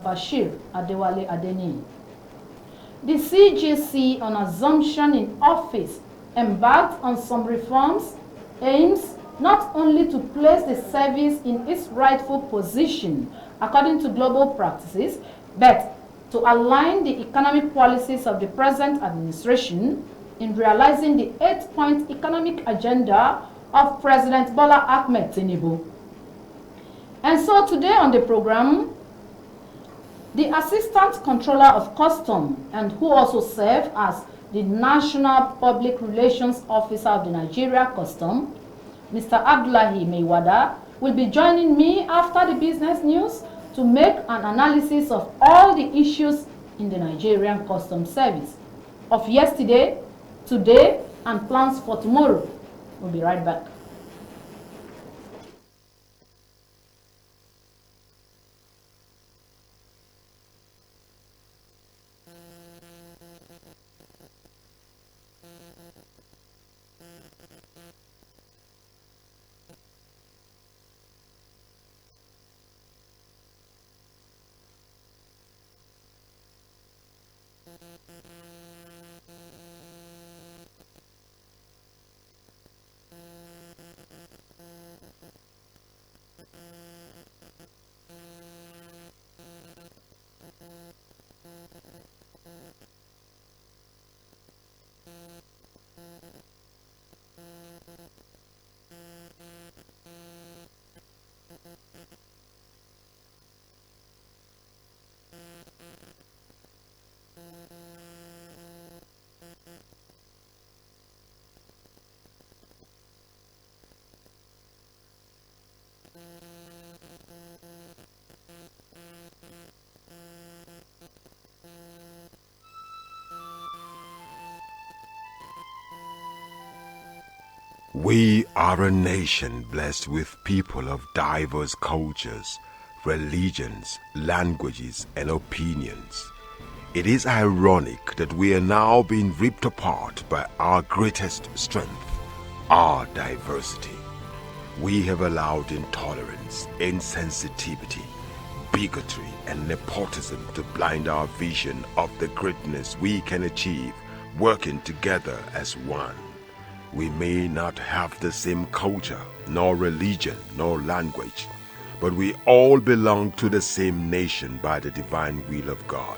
Bashir Adewale Adeniyi. The CGC, on assumption in office, embarked on some reforms aims not only to place the service in its rightful position according to global practices, but to align the economic policies of the present administration in realizing the 8-point economic agenda of President Bola Ahmed Tinubu. And so today on the program, the Assistant Controller of Custom, and who also serves as the National Public Relations Officer of the Nigeria Custom, Mr. Abdullahi Maiwada, will be joining me after the business news to make an analysis of all the issues in the Nigerian Customs Service of yesterday, today, and plans for tomorrow. We'll be right back. We are a nation blessed with people of diverse cultures, religions, languages, and opinions. It is ironic that we are now being ripped apart by our greatest strength, our diversity. We have allowed intolerance, insensitivity, bigotry, and nepotism to blind our vision of the greatness we can achieve working together as one. We may not have the same culture, nor religion, nor language, but we all belong to the same nation by the divine will of God.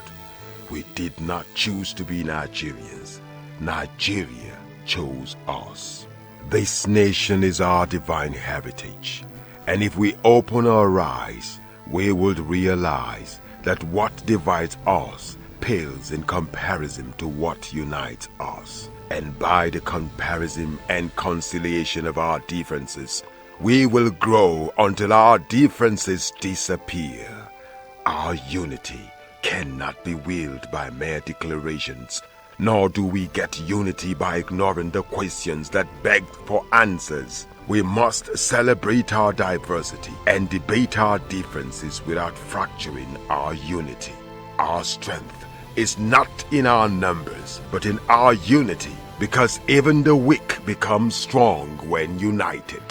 We did not choose to be Nigerians. Nigeria chose us. This nation is our divine heritage, and if we open our eyes, we would realize that what divides us pales in comparison to what unites us. And by the comparison and conciliation of our differences, we will grow until our differences disappear. Our unity cannot be willed by mere declarations, nor do we get unity by ignoring the questions that beg for answers. We must celebrate our diversity and debate our differences without fracturing our unity. Our strength is not in our numbers, but in our unity, because even the weak become strong when united.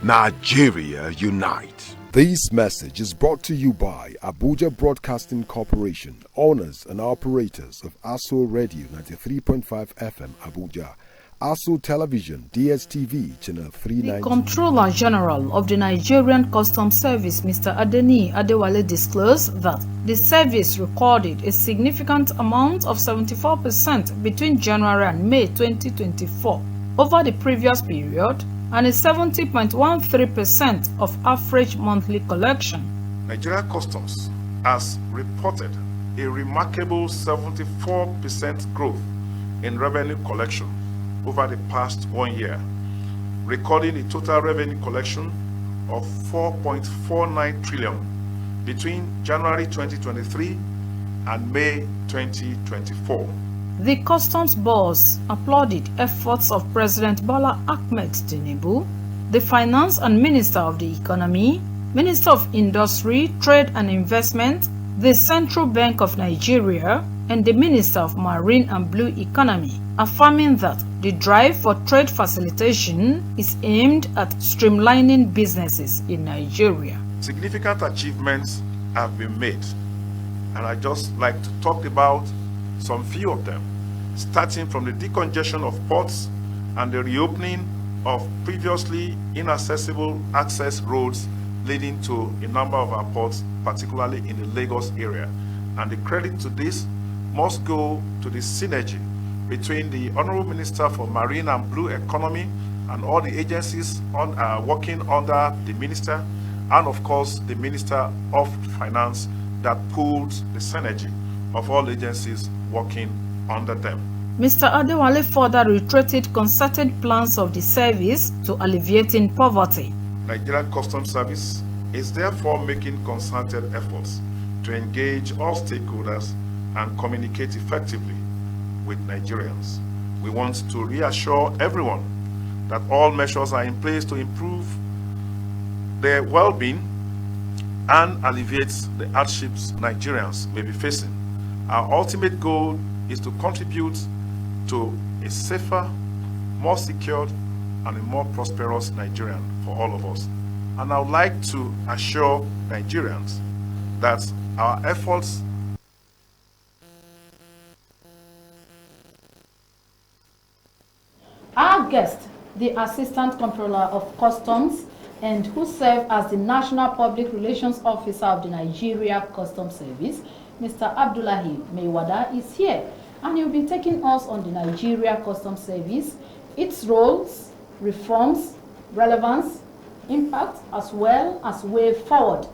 Nigeria unite. This message is brought to you by Abuja Broadcasting Corporation, owners and operators of ASO Radio 93.5 FM Abuja, ASO Television, DSTV, Channel 390. The Comptroller General of the Nigerian Customs Service, Mr. Adeni Adewale, disclosed that the service recorded a significant amount of 74% between January and May 2024 over the previous period, and a 70.13% of average monthly collection. Nigeria Customs has reported a remarkable 74% growth in revenue collection over the past 1 year, recording a total revenue collection of 4.49 trillion between January 2023 and May 2024. The customs boss applauded efforts of President Bola Ahmed Tinubu, the Finance and Minister of the Economy, Minister of Industry, Trade and Investment, the Central Bank of Nigeria, and the Minister of Marine and Blue Economy, affirming that the drive for trade facilitation is aimed at streamlining businesses in Nigeria. Significant achievements have been made, and I just like to talk about some few of them, starting from the decongestion of ports and the reopening of previously inaccessible access roads leading to a number of our ports, particularly in the Lagos area. And the credit to this must go to the synergy between the Honorable Minister for Marine and Blue Economy and all the agencies working under the Minister, and of course the Minister of Finance that pulled the synergy of all agencies working under them. Mr. Adewale further reiterated concerted plans of the service to alleviating poverty. Nigerian Customs Service is therefore making concerted efforts to engage all stakeholders and communicate effectively with Nigerians. We want to reassure everyone that all measures are in place to improve their well-being and alleviate the hardships Nigerians may be facing. Our ultimate goal is to contribute to a safer, more secured, and a more prosperous Nigerian for all of us. And I would like to assure Nigerians that our efforts Our guest, the Assistant Comptroller of Customs, and who served as the National Public Relations Officer of the Nigeria Customs Service, Mr. Abdullahi Maiwada, is here, and he'll be taking us on the Nigeria Customs Service, its roles, reforms, relevance, impact, as well as way forward.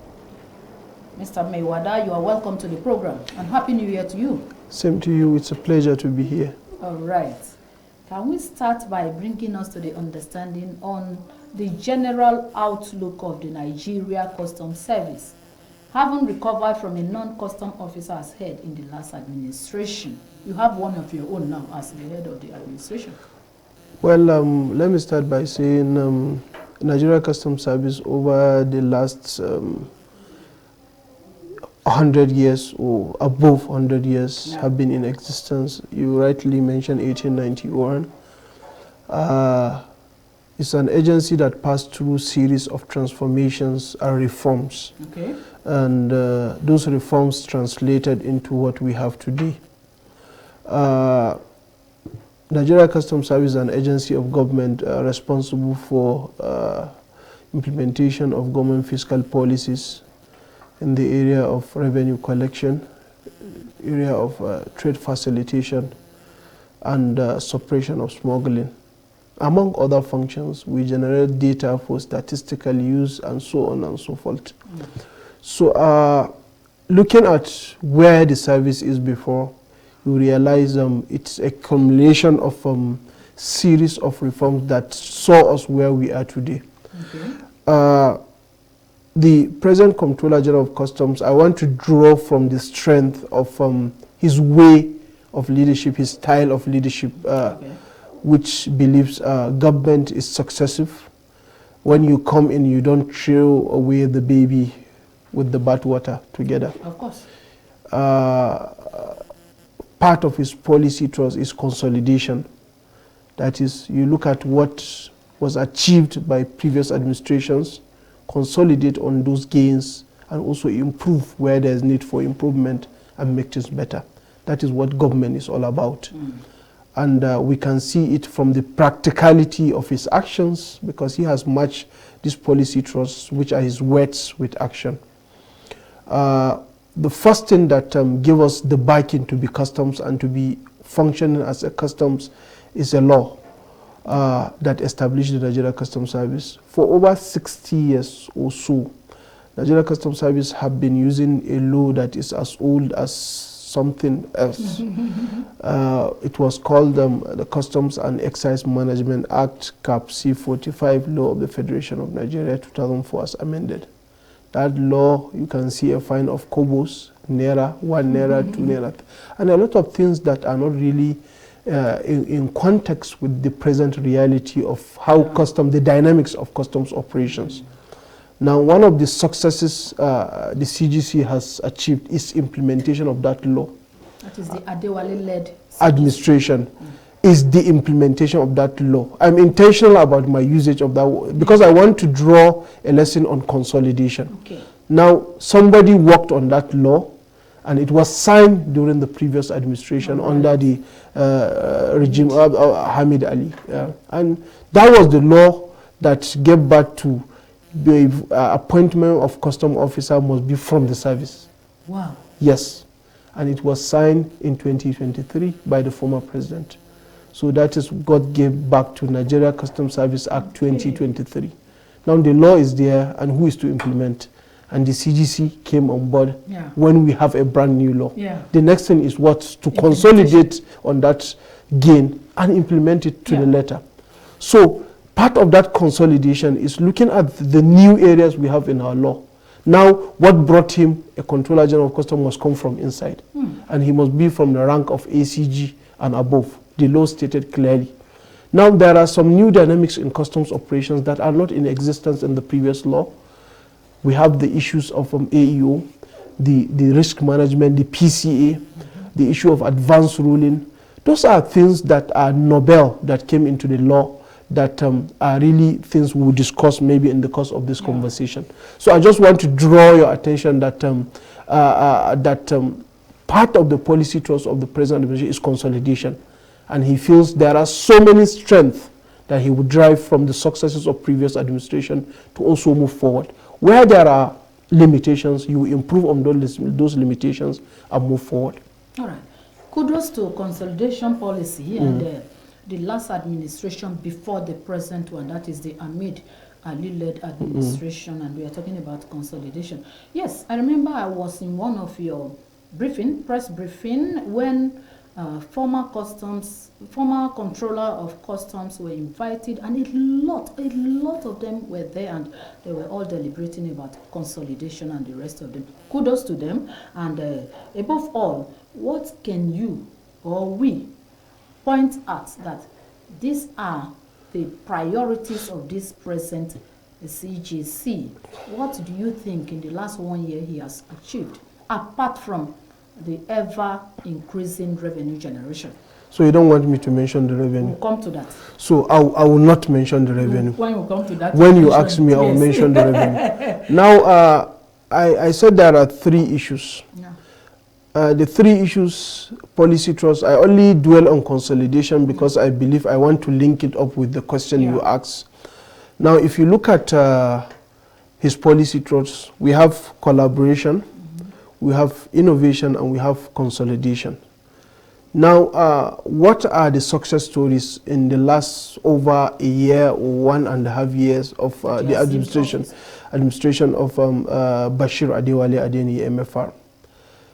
Mr. Maiwada, you are welcome to the program, and Happy New Year to you. Same to you. It's a pleasure to be here. All right. Can we start by bringing us to the understanding on the general outlook of the Nigeria Customs Service, having recovered from a non-custom officer's head in the last administration? You have one of your own now as the head of the administration. Well, let me start by saying Nigeria Customs Service over the last 100 years or above 100 years have been in existence. You rightly mentioned 1891. It's an agency that passed through a series of transformations and reforms. Okay. And those reforms translated into what we have today. Nigeria Customs Service is an agency of government responsible for implementation of government fiscal policies in the area of revenue collection, area of trade facilitation, and suppression of smuggling. Among other functions, we generate data for statistical use and so on and so forth. So looking at where the service is before, we realize it's a culmination of series of reforms that saw us where we are today. Okay. The present Comptroller General of Customs, I want to draw from the strength of his way of leadership, his style of leadership, which believes government is successive. When you come in, you don't throw away the baby with the bathwater together. Of course. Part of his policy trust is consolidation. That is, you look at what was achieved by previous administrations, consolidate on those gains, and also improve where there's need for improvement and make things better. That is what government is all about. And we can see it from the practicality of his actions, because he has matched these policy thrusts, which are his words, with action. The first thing that gave us the backing to be customs and to be functioning as a customs is a law that established the Nigeria Customs Service. For over 60 years or so, Nigeria Customs Service have been using a law that is as old as something else. It was called the Customs and Excise Management Act, Cap C45, Law of the Federation of Nigeria, 2004, as amended. That law, you can see a fine of kobos, naira, 1 naira, 2 naira, and a lot of things that are not really in context with the present reality of how the dynamics of customs operations. Now, one of the successes the CGC has achieved is implementation of that law. That is the Adewale-led administration. Is the implementation of that law. I'm intentional about my usage of that word because I want to draw a lesson on consolidation. Okay. Now, somebody worked on that law, and it was signed during the previous administration under the regime of Hamid Ali. And that was the law that gave birth to the appointment of custom officer must be from the service. Wow. Yes. And it was signed in 2023 by the former president. So that is what gave back to Nigeria Customs Service Act 2023. Now the law is there, and who is to implement? And the CGC came on board when we have a brand new law. The next thing is what? To consolidate on that gain and implement it to the letter. So part of that consolidation is looking at the new areas we have in our law. Now, what brought him a Controller General of Customs must come from inside, and he must be from the rank of ACG and above. The law stated clearly. Now, there are some new dynamics in customs operations that are not in existence in the previous law. We have the issues of AEO, the risk management, the PCA, the issue of advance ruling. Those are things that are novel that came into the law that are really things we will discuss maybe in the course of this conversation. So I just want to draw your attention that part of the policy thrust of the present administration is consolidation. And he feels there are so many strengths that he would drive from the successes of previous administration to also move forward. Where there are limitations, you improve on those limitations and move forward. All right. Kudos to consolidation policy and the last administration before the present one, that is the Hamid Ali-led administration, and we are talking about consolidation. Yes, I remember I was in one of your press briefing, when former controller of customs were invited, and a lot of them were there, and they were all deliberating about consolidation and the rest of them. Kudos to them, and above all, what can you or we point out that these are the priorities of this present CGC? What do you think in the last 1 year he has achieved, apart from the ever-increasing revenue generation? So you don't want me to mention the revenue? We'll come to that. So I will not mention the revenue. When you come to that, when you ask me, I will mention the revenue. Now, I said there are 3 issues. The 3 issues, policy trust, I only dwell on consolidation because I believe I want to link it up with the question you asked. Now, if you look at his policy trust, we have collaboration, we have innovation, and we have consolidation. Now, what are the success stories in the last over a year or 1.5 years of the administration of Bashir Adewale Adeni, MFR?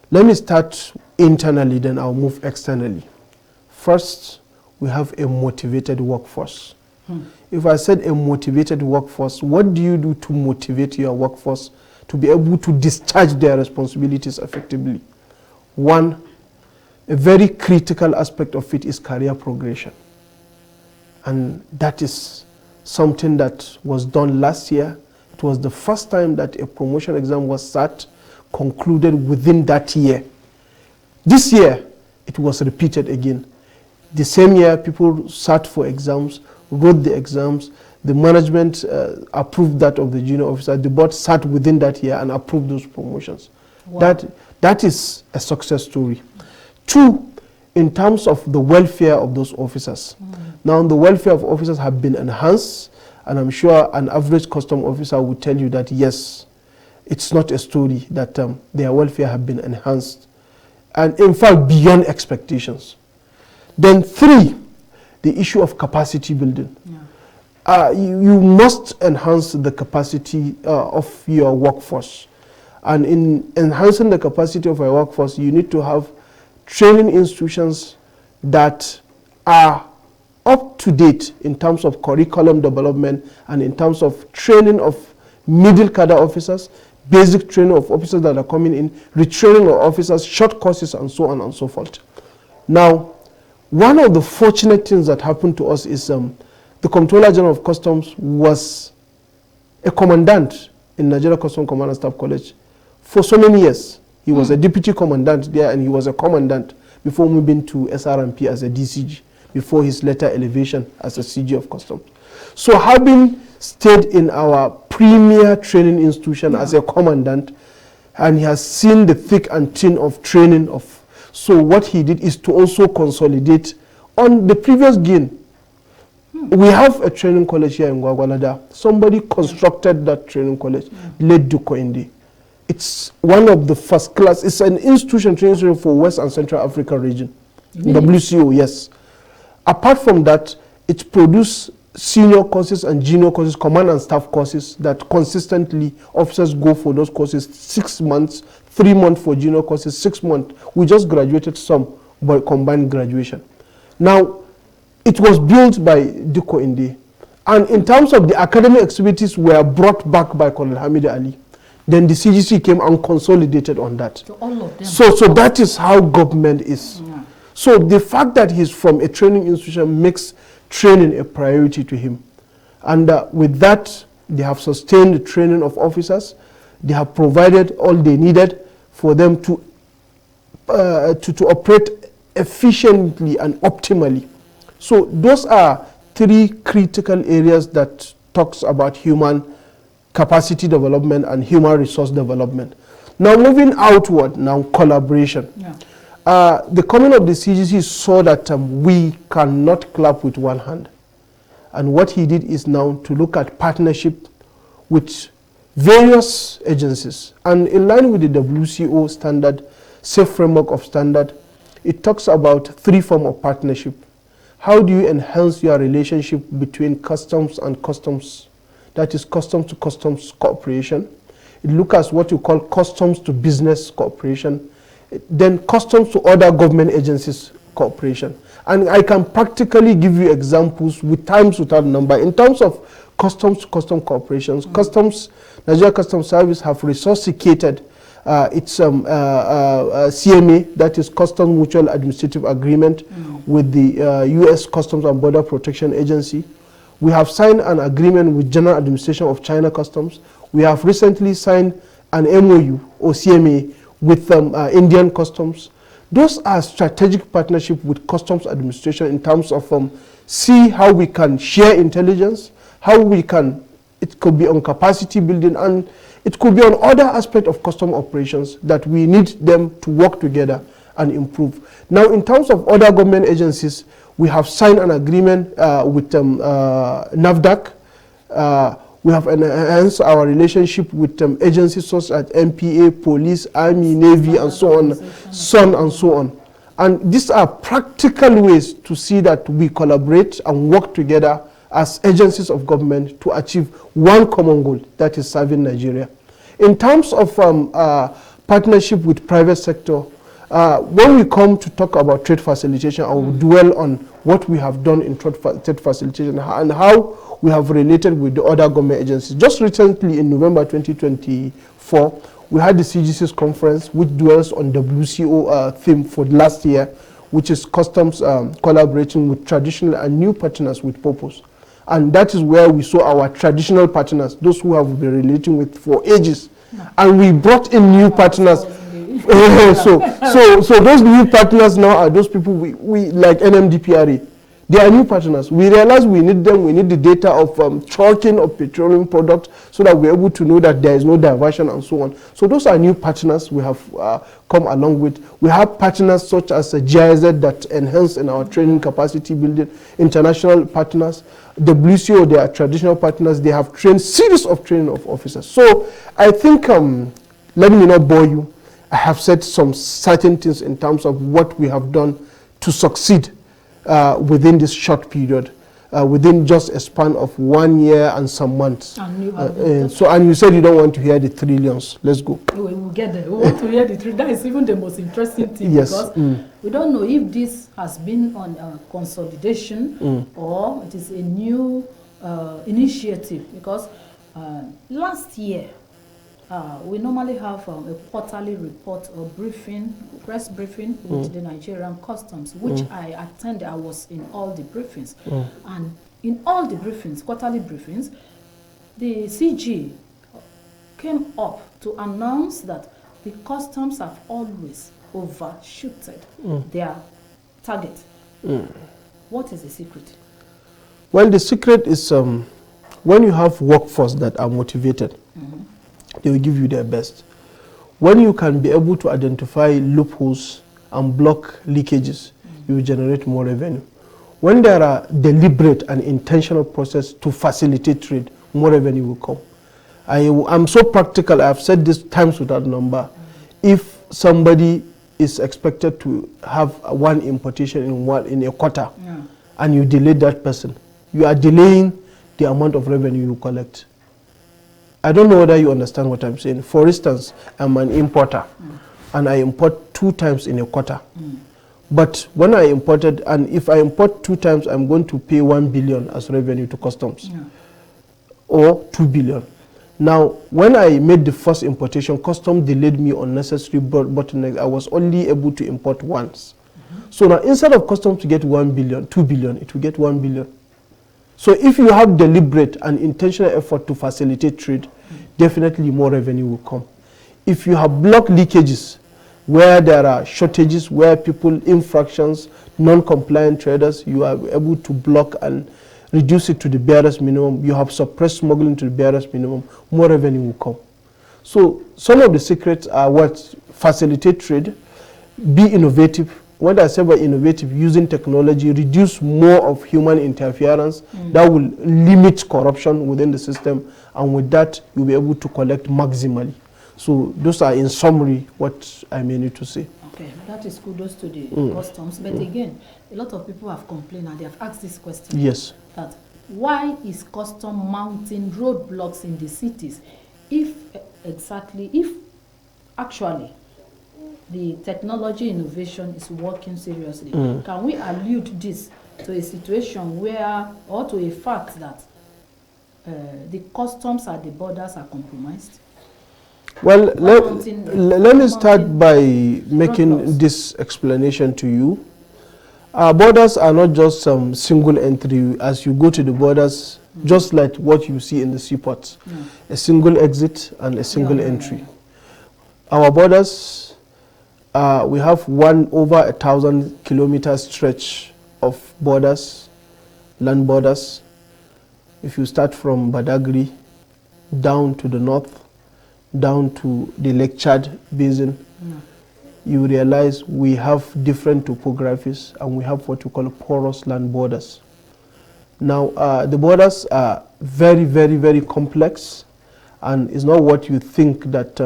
Let me start internally, then I'll move externally. First, we have a motivated workforce. If I said a motivated workforce, what do you do to motivate your workforce to be able to discharge their responsibilities effectively? One, a very critical aspect of it is career progression. And that is something that was done last year. It was the first time that a promotion exam was sat, concluded within that year. This year, it was repeated again. The same year, people sat for exams, wrote the exams. The management approved that of the junior officer. The board sat within that year and approved those promotions. Wow. That is a success story. 2, in terms of the welfare of those officers. Now, the welfare of officers have been enhanced, and I'm sure an average custom officer would tell you that, yes, it's not a story, that their welfare have been enhanced, and in fact, beyond expectations. Then 3, the issue of capacity building. You must enhance the capacity of your workforce. And in enhancing the capacity of our workforce, you need to have training institutions that are up to date in terms of curriculum development and in terms of training of middle cadre officers, basic training of officers that are coming in, retraining of officers, short courses, and so on and so forth. Now, one of the fortunate things that happened to us is the Comptroller General of Customs was a commandant in Nigeria Customs Command and Staff College for so many years. He was a deputy commandant there, and he was a commandant before moving to SRMP as a DCG, before his later elevation as a CG of Customs. So having stayed in our premier training institution as a commandant, and he has seen the thick and thin of training of, so what he did is to also consolidate on the previous gain. We have a training college here in Gwagwalada. Somebody constructed that training college, led Duko Indi. It's one of the first class. It's an institution training for West and Central Africa region. WCO, yes. Apart from that, it produces senior courses and junior courses, command and staff courses that consistently officers go for those courses 6 months, 3 months for junior courses, 6 months. We just graduated some by combined graduation. Now, it was built by Duko Indi. And in terms of the academic activities were brought back by Colonel Hamid Ali. Then the CGC came and consolidated on that. So all of them. So that is how government is. So the fact that he's from a training institution makes training a priority to him. And with that, they have sustained the training of officers. They have provided all they needed for them to operate efficiently and optimally. So those are 3 critical areas that talks about human capacity development and human resource development. Now moving outward, now collaboration. The coming of the CGC saw that we cannot clap with one hand. And what he did is now to look at partnership with various agencies. And in line with the WCO standard, Safe Framework of Standard, it talks about 3 forms of partnership. How do you enhance your relationship between customs and customs? That is customs to customs cooperation. It looks at what you call customs to business cooperation. Then customs to other government agencies cooperation. And I can practically give you examples with times without number. In terms of customs to customs cooperations, Nigeria Customs Service have resuscitated its CMA, that is Customs Mutual Administrative Agreement, with the U.S. Customs and Border Protection Agency. We have signed an agreement with General Administration of China Customs. We have recently signed an MOU or CMA with Indian Customs. Those are strategic partnership with Customs Administration in terms of see how we can share intelligence, how we can, it could be on capacity building, and it could be on other aspects of custom operations that we need them to work together and improve. Now, in terms of other government agencies, we have signed an agreement with NAFDAC. We have enhanced our relationship with agencies such as MPA, Police, Army, Navy, and so on, And these are practical ways to see that we collaborate and work together as agencies of government to achieve one common goal, that is serving Nigeria. In terms of partnership with private sector, when we come to talk about trade facilitation, I will dwell on what we have done in trade facilitation and how we have related with the other government agencies. Just recently in November 2024, we had the CGC's conference which dwells on WCO theme for last year, which is customs collaborating with traditional and new partners with purpose. And that is where we saw our traditional partners, those who have been relating with for ages. And we brought in new partners. So those new partners now are those people we like NMDPRA. They are new partners. We realize we need them. We need the data of tracking of petroleum products so that we're able to know that there is no diversion and so on. So those are new partners we have come along with. We have partners such as GIZ that enhance in our training capacity building, international partners. WCO, they are traditional partners. They have trained series of training of officers. So I think, let me not bore you. I have said some certain things in terms of what we have done to succeed within this short period, within just a span of 1 year and some months. And you said you don't want to hear the trillions. Let's go. We will get there. We want to hear the trillions. That is even the most interesting thing, yes. Because we don't know if this has been on consolidation or it is a new initiative. Because last year, we normally have a quarterly report or briefing, press briefing with the Nigerian Customs, which I attended. I was in all the briefings. And in all the briefings, quarterly briefings, the CG came up to announce that the customs have always overshooted their target. What is the secret? Well, the secret is when you have workforce that are motivated, they will give you their best. When you can be able to identify loopholes and block leakages, you will generate more revenue. When there are deliberate and intentional process to facilitate trade, more revenue will come. I'm so practical, I've said this times without number. If somebody is expected to have one importation in a quarter, and you delay that person, you are delaying the amount of revenue you collect. I don't know whether you understand what I'm saying. For instance, I'm an importer and I import 2 times in a quarter. But when I imported, and if I import 2 times, I'm going to pay 1 billion as revenue to customs or 2 billion. Now, when I made the first importation, customs delayed me unnecessary bottlenecks. I was only able to import once. So now instead of customs to get 1 billion, 2 billion, it will get 1 billion. So if you have deliberate and intentional effort to facilitate trade, definitely more revenue will come. If you have blocked leakages, where there are shortages, where people, infractions, non-compliant traders, you are able to block and reduce it to the barest minimum. You have suppressed smuggling to the barest minimum, more revenue will come. So some of the secrets are what? Facilitate trade, be innovative. When I say by innovative, using technology, reduce more of human interference, that will limit corruption within the system, and with that, you'll be able to collect maximally. So those are, in summary, what I mean to say. Okay, that is kudos to the customs. But again, a lot of people have complained and they have asked this question. Yes. That why is custom mounting roadblocks in the cities if actually the technology innovation is working seriously? Can we allude this to a situation where, or to a fact that the customs at the borders are compromised? Well, let me start by making this explanation to you. Our borders are not just some single entry. As you go to the borders, just like what you see in the seaports, a single exit and a single entry. Our borders, we have over 1,000 kilometer stretch of borders, land borders. If you start from Badagry down to the north, down to the Lake Chad basin, you realize we have different topographies and we have what we call porous land borders. Now, the borders are very, very, very complex, and it's not what you think that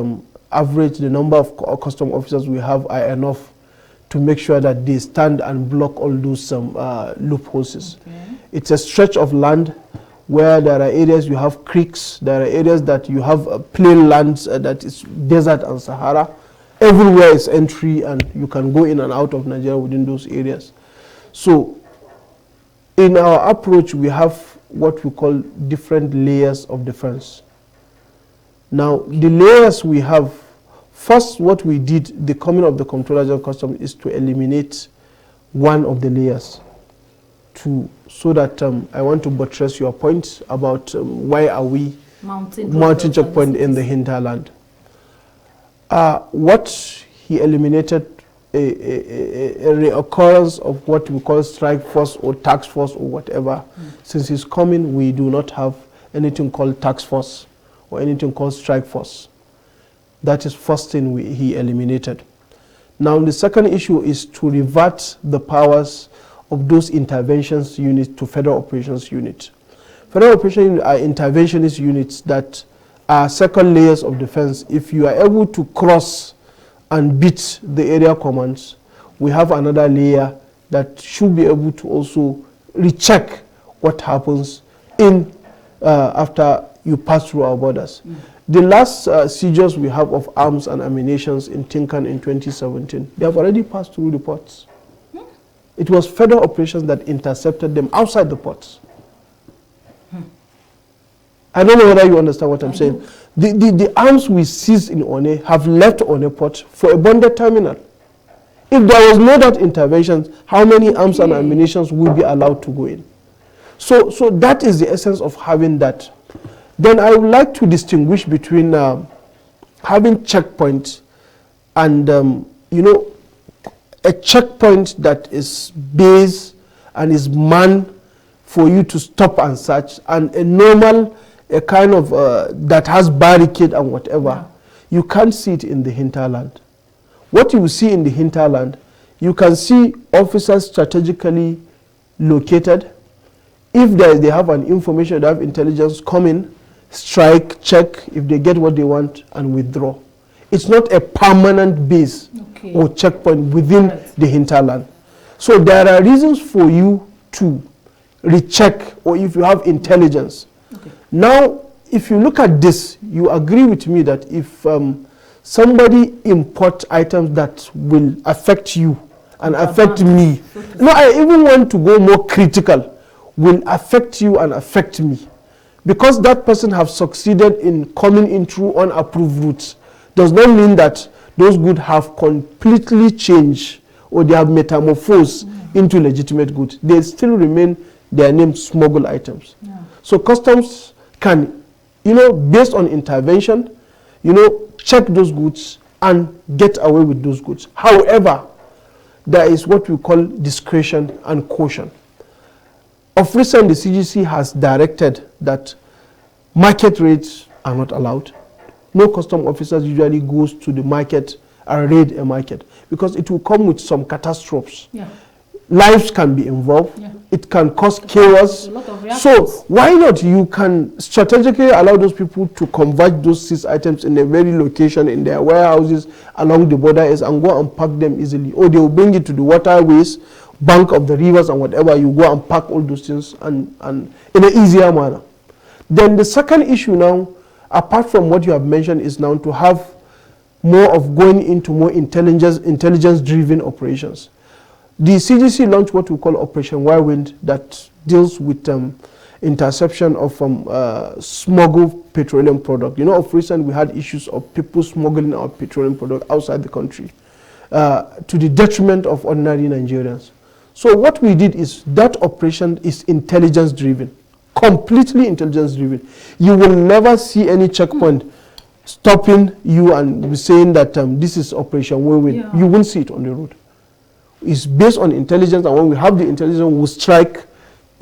average, the number of custom officers we have are enough to make sure that they stand and block all those loopholes. It's a stretch of land where there are areas you have creeks, there are areas that you have plain lands that is desert and Sahara. Everywhere is entry and you can go in and out of Nigeria within those areas. So in our approach, we have what we call different layers of defense. Now, the layers we have, first what we did, the coming of the Comptroller General of Customs, is to eliminate one of the layers so that I want to buttress your point about why are we mounting checkpoint in the hinterland. What he eliminated a reoccurrence of what we call strike force or task force or whatever. Since he's coming, we do not have anything called task force or anything called strike force. That is first thing he eliminated. Now the second issue is to revert the powers of those interventions units to federal operations unit. Federal operations unit are interventionist units that are second layers of defense. If you are able to cross and beat the area commands, we have another layer that should be able to also recheck what happens in after you pass through our borders. The last seizures we have of arms and ammunition in Tinkan in 2017, they have already passed through the ports. It was federal operations that intercepted them outside the ports. I don't know whether you understand what I'm saying. The arms we seized in One have left One port for a bonded terminal. If there was no that intervention, how many arms and ammunition will be allowed to go in? So that is the essence of having that. Then I would like to distinguish between having checkpoints and, a checkpoint that is based and is manned for you to stop and search, and a normal, a kind of, that has barricade and whatever. You can't see it in the hinterland. What you see in the hinterland, you can see officers strategically located. If they have an information, they have intelligence, come in, strike, check, if they get what they want, and withdraw. It's not a permanent base or checkpoint within the hinterland. So there are reasons for you to recheck, or if you have intelligence. Now, if you look at this, you agree with me that if somebody imports items that will affect you and affect me, no, I even want to go more critical, will affect you and affect me. Because that person has succeeded in coming in through unapproved routes, does not mean that those goods have completely changed or they have metamorphosed into legitimate goods. They still remain their named smuggled items. So customs can, based on intervention, check those goods and get away with those goods. However, there is what we call discretion and caution. Of recent, the CGC has directed that market rates are not allowed. No custom officers usually goes to the market and raid a market because it will come with some catastrophes. Lives can be involved. It can cause chaos. So why not? You can strategically allow those people to convert those seized items in a very location in their warehouses along the borders and go and pack them easily. Or they will bring it to the waterways, bank of the rivers and whatever. You go and pack all those things and in an easier manner. Then the second issue now, apart from what you have mentioned, is now to have more of going into more intelligence-driven operations. The CGC launched what we call Operation Whirlwind that deals with interception of smuggled petroleum product. Of recent we had issues of people smuggling our petroleum product outside the country to the detriment of ordinary Nigerians. So what we did is that operation is intelligence-driven, completely intelligence-driven. You will never see any checkpoint stopping you and saying that this is Operation Whirlwind. You won't see it on the road. It's based on intelligence, and when we have the intelligence, we'll strike,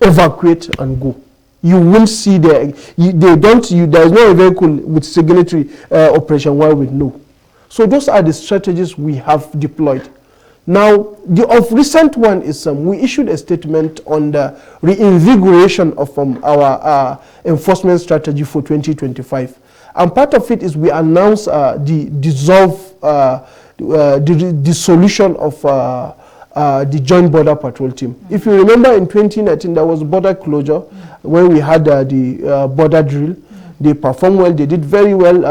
evacuate, and go. You won't see there is no vehicle with signatory Operation Whirlwind, no. So those are the strategies we have deployed. Now, the of recent one is we issued a statement on the reinvigoration of our enforcement strategy for 2025. And part of it is we announced the dissolution of the Joint Border Patrol Team. If you remember, in 2019, there was border closure when we had the border drill. They performed well, they did very well,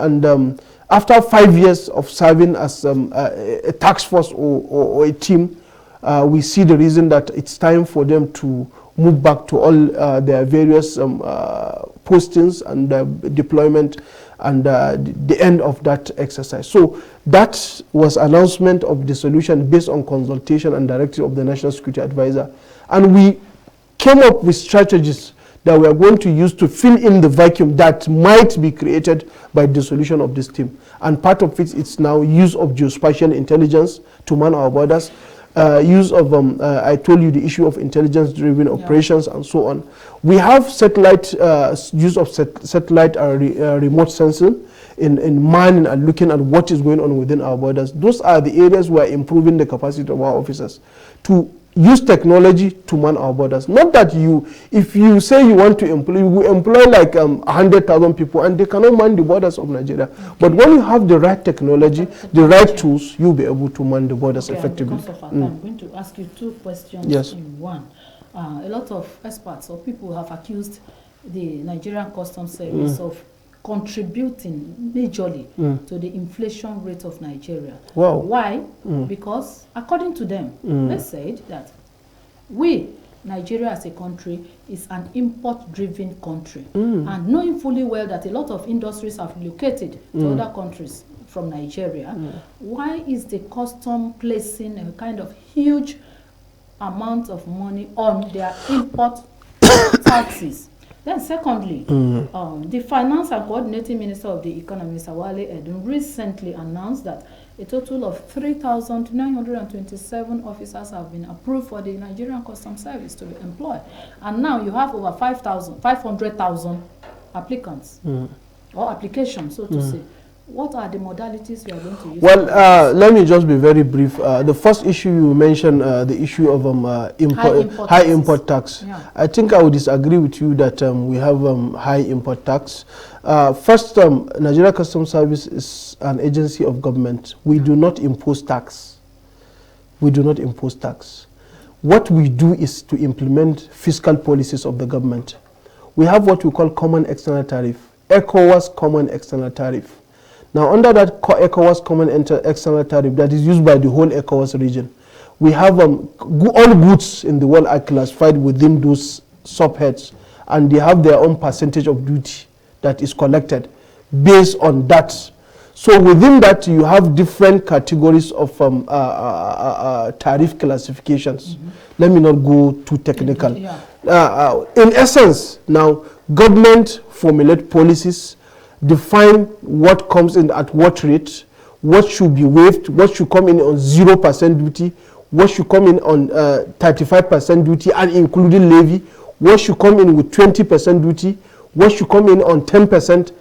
and after 5 years of serving as a task force or a team, we see the reason that it's time for them to move back to all their various postings and deployment and the end of that exercise. So that was announcement of the solution based on consultation and directive of the National Security Advisor. And we came up with strategies that we are going to use to fill in the vacuum that might be created by dissolution of this team. And part of it is now use of geospatial intelligence to man our borders, use of, I told you the issue of intelligence-driven operations and so on. We have satellite, use of satellite remote sensing in manning and looking at what is going on within our borders. Those are the areas where improving the capacity of our officers to use technology to man our borders. Not that if you say you want to employ like 100,000 people and they cannot man the borders of Nigeria. Okay. But when you have the right technology, the right tools, you'll be able to man the borders effectively. Because of our time, I'm going to ask you two questions in one. A lot of experts or people have accused the Nigerian Customs Service of contributing majorly to the inflation rate of Nigeria. Wow. Why? Because according to them, they said that Nigeria as a country is an import-driven country. And knowing fully well that a lot of industries have relocated to other countries from Nigeria, why is the custom placing a kind of huge amount of money on their import taxes? Then secondly, the Finance and Coordinating Minister of the Economy, Mr. Wale Edun, recently announced that a total of 3,927 officers have been approved for the Nigerian Customs Service to be employed. And now you have over 500,000 applicants or applications, so to say. What are the modalities you are going to use? Well, let me just be very brief. The first issue you mentioned, the issue of high import tax. Yeah. I think I would disagree with you that we have high import tax. First, Nigeria Customs Service is an agency of government. We do not impose tax. We do not impose tax. What we do is to implement fiscal policies of the government. We have what we call common external tariff, ECOWAS common external tariff. Now, under that ECOWAS common external tariff that is used by the whole ECOWAS region, we have all goods in the world are classified within those subheads, and they have their own percentage of duty that is collected based on that. So within that, you have different categories of tariff classifications. Let me not go too technical. In essence, now, government formulate policies, define what comes in at what rate, what should be waived, what should come in on 0% duty, what should come in on 35% duty and including levy, what should come in with 20% duty, what should come in on 10%.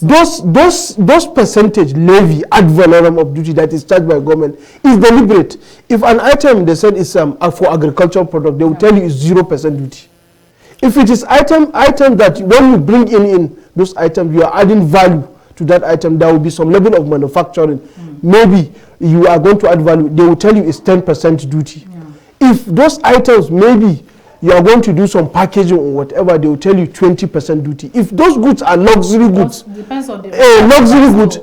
Those percentage levy ad valorem of duty that is charged by government is deliberate. If an item they said is for agricultural product, they will tell you is 0% duty. If it is item that when you bring in those items, you are adding value to that item, there will be some level of manufacturing. Maybe you are going to add value, they will tell you it's 10% duty. If those items, maybe you are going to do some packaging or whatever, they will tell you 20% duty. If those goods are luxury goods, depends on the luxury goods.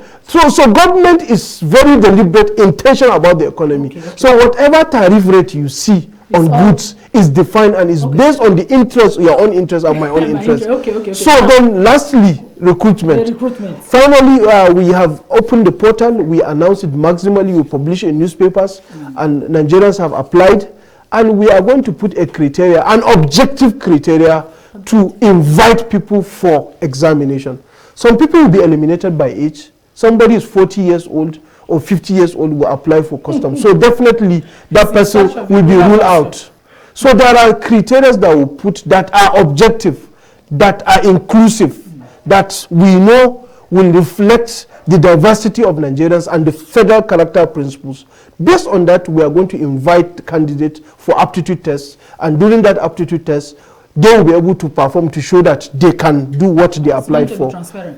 So government is very deliberate, intentional about the economy. Okay. So whatever tariff rate you see on goods is defined and is based on the interest, your own interest and my own interest. So then lastly, recruitment. Finally, we have opened the portal, we announced it maximally, we publish it in newspapers, and Nigerians have applied, and we are going to put a criteria, an objective criteria to invite people for examination. Some people will be eliminated by age. Somebody is 40 years old or 50 years old will apply for customs. So definitely that person will be ruled out. So there are criteria that we put that are objective, that are inclusive, that we know will reflect the diversity of Nigerians and the federal character principles. Based on that, we are going to invite candidates for aptitude tests, and during that aptitude test, they will be able to perform to show that they can do what they applied for.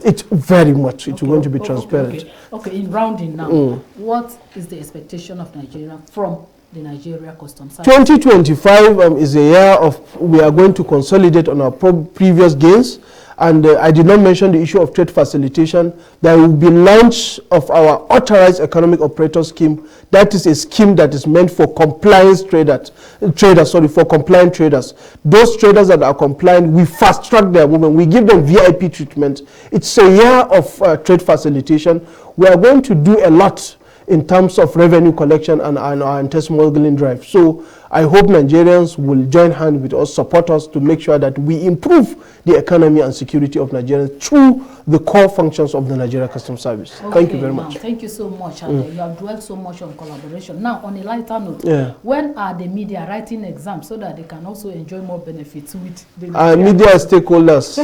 It's very much. It's going to be transparent. Okay, in rounding now, what is the expectation of Nigeria from the Nigeria Customs Service? 2025 is a year of, we are going to consolidate on our previous gains. And I did not mention the issue of trade facilitation. There will be launch of our authorized economic operator scheme. That is a scheme that is meant for compliance for compliant traders. Those traders that are compliant, we fast track their movement. We give them VIP treatment. It's a year of trade facilitation. We are going to do a lot in terms of revenue collection and our anti-smuggling drive. So I hope Nigerians will join hands with us, support us to make sure that we improve the economy and security of Nigerians through the core functions of the Nigeria Customs Service. Okay, thank you very much. Thank you so much. You have dwelt so much on collaboration. Now, on a lighter note, when are the media writing exams so that they can also enjoy more benefits with the media stakeholders?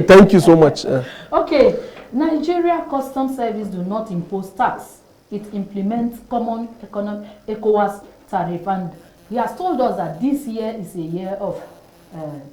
Thank you so much. Okay, Nigeria Customs Service do not impose tax. It implements common economic ECOWAS tariff, and he has told us that this year is a year of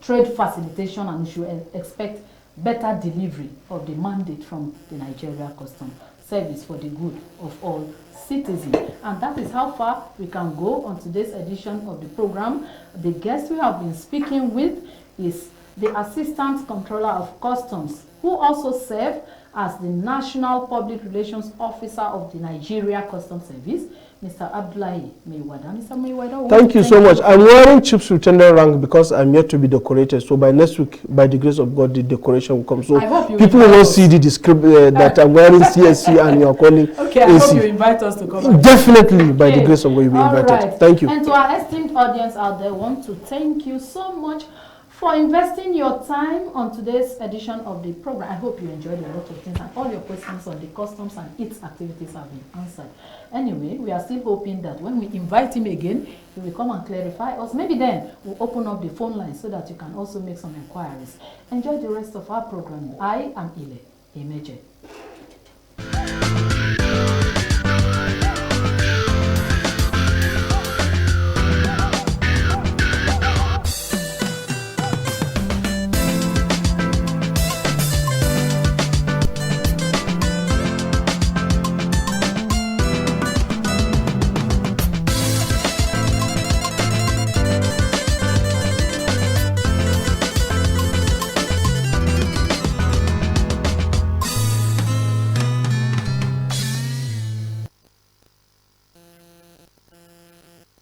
trade facilitation, and we should expect better delivery of the mandate from the Nigeria Customs Service for the good of all citizens. And that is how far we can go on today's edition of the program. The guest we have been speaking with is the Assistant Controller of Customs, who also served as the National Public Relations Officer of the Nigeria Customs Service, Mr. Abdullahi Maiwada. Mr. Maiwada, thank you so much. I'm wearing Chief Lieutenant rank because I'm yet to be decorated. So by next week, by the grace of God, the decoration will come. So people will not see the description that I'm wearing CSC and you are calling okay, AC. I hope you invite us to come. Definitely, by the grace of God, you'll be invited. Right. Thank you. And to our esteemed audience out there, I want to thank you so much for investing your time on today's edition of the program. I hope you enjoyed a lot of things, and all your questions on the customs and its activities have been answered. Anyway, we are still hoping that when we invite him again, he will come and clarify us. Maybe then we'll open up the phone line so that you can also make some inquiries. Enjoy the rest of our program. I am Ile Emeje.